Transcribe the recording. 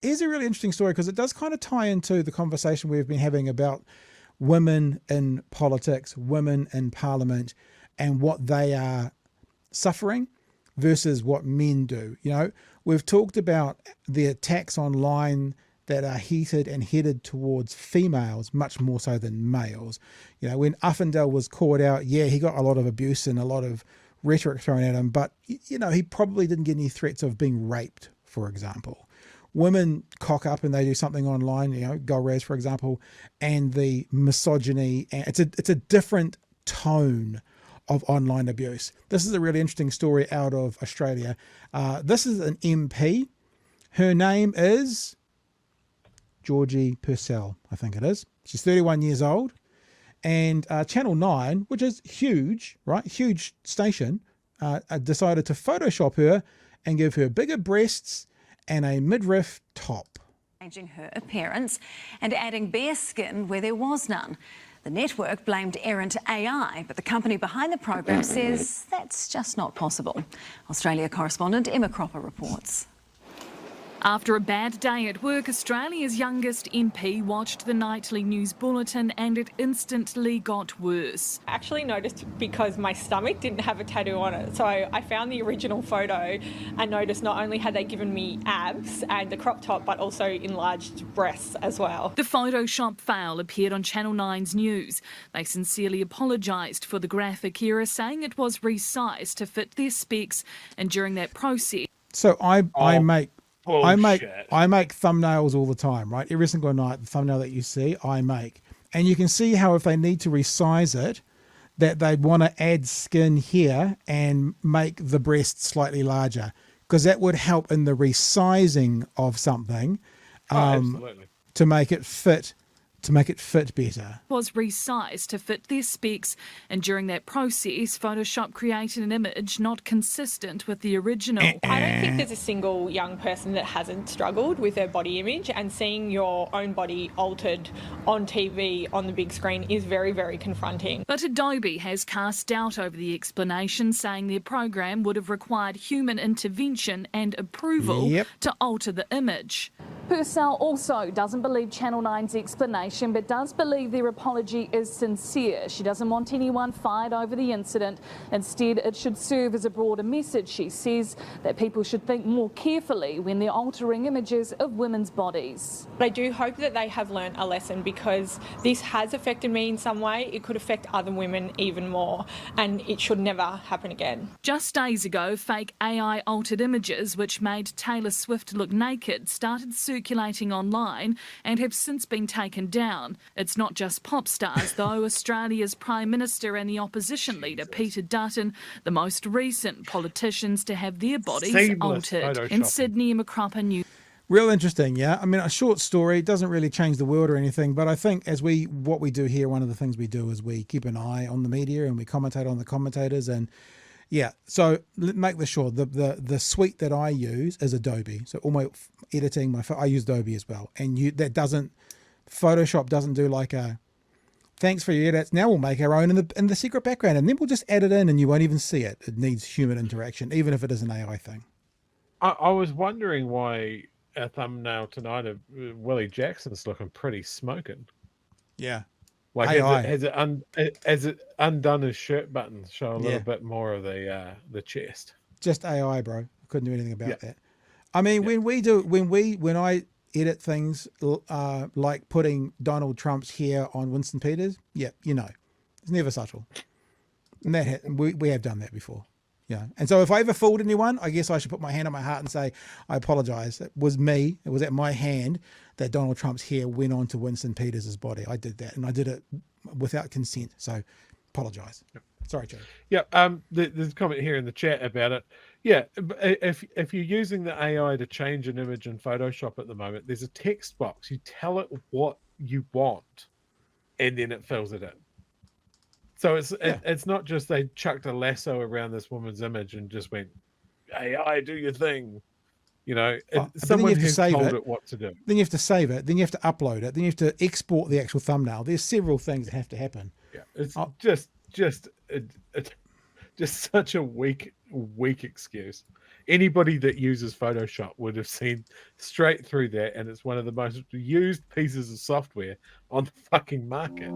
here's a really interesting story because it does kind of tie into the conversation we've been having about women in politics, women in parliament, and what they are suffering versus what men do. You know, we've talked about the attacks online that are heated and headed towards females much more so than males. You know, when Uffindell was caught out, yeah, he got a lot of abuse and a lot of rhetoric thrown at him, but, you know, he probably didn't get any threats of being raped, for example. Women cock up and they do something online, you know, Golraz, for example, and the misogyny, and it's a different tone of online abuse. This is a really interesting story out of Australia. This is an MP. Her name is Georgie Purcell, I think it is. She's 31 years old. And Channel 9, which is huge, right? Huge station, decided to Photoshop her and give her bigger breasts and a midriff top. Changing her appearance and adding bare skin where there was none. The network blamed errant AI, but the company behind the program says that's just not possible. Australia correspondent Emma Cropper reports. After a bad day at work, Australia's youngest MP watched the nightly news bulletin and it instantly got worse. I actually noticed because my stomach didn't have a tattoo on it. So I found the original photo and noticed not only had they given me abs and the crop top, but also enlarged breasts as well. The Photoshop fail appeared on Channel 9's news. They sincerely apologised for the graphic error, saying it was resized to fit their specs, and during that process... So I make thumbnails all the time, right? Every single night, the thumbnail that you see, I make. And you can see how if they need to resize it, that they want to add skin here and make the breast slightly larger, because that would help in the resizing of something to make it fit better. Was resized to fit their specs, and during that process, Photoshop created an image not consistent with the original. I don't think there's a single young person that hasn't struggled with their body image, and seeing your own body altered on TV on the big screen is very, very confronting. But Adobe has cast doubt over the explanation, saying their program would have required human intervention and approval to alter the image. Purcell also doesn't believe Channel 9's explanation, but does believe their apology is sincere. She doesn't want anyone fired over the incident. Instead, it should serve as a broader message, she says, that people should think more carefully when they're altering images of women's bodies. But I do hope that they have learnt a lesson, because this has affected me in some way. It could affect other women even more, and it should never happen again. Just days ago, fake AI-altered images which made Taylor Swift look naked started circulating online and have since been taken down. It's not just pop stars, though. Australia's Prime Minister and the opposition leader, Peter Dutton, the most recent politicians to have their bodies altered. In Sydney, Emma Cropper, News. Real interesting, yeah. I mean, a short story doesn't really change the world or anything, but I think what we do here, one of the things we do is we keep an eye on the media and we commentate on the commentators. And yeah, so make this short. The suite that I use is Adobe. So all my editing, I use Adobe as well. And Photoshop doesn't do like a, thanks for your edits, now we'll make our own in the secret background, and then we'll just add it in and you won't even see it. It needs human interaction, even if it is an AI thing. I was wondering why our thumbnail tonight of Willie Jackson's looking pretty smoking. Yeah. Like has it undone his shirt buttons, show a little bit more of the chest. Just AI, bro. Couldn't do anything about that. I mean, when I edit things like putting Donald Trump's hair on Winston Peters, it's never subtle. And we have done that before. Yeah. And so if I ever fooled anyone, I guess I should put my hand on my heart and say, I apologize. It was me. It was at my hand that Donald Trump's hair went onto Winston Peters' body. I did that, and I did it without consent. So apologize. Yep. Sorry, Joe. Yeah. There's a comment here in the chat about it. Yeah. If you're using the AI to change an image in Photoshop at the moment, there's a text box. You tell it what you want, and then it fills it in. So it's not just they chucked a lasso around this woman's image and just went, AI, do your thing. You know, someone has told it what to do. Then you have to save it. Then you have to upload it. Then you have to export the actual thumbnail. There's several things that have to happen. Yeah, it's just such a weak excuse. Anybody that uses Photoshop would have seen straight through that, and it's one of the most used pieces of software on the fucking market.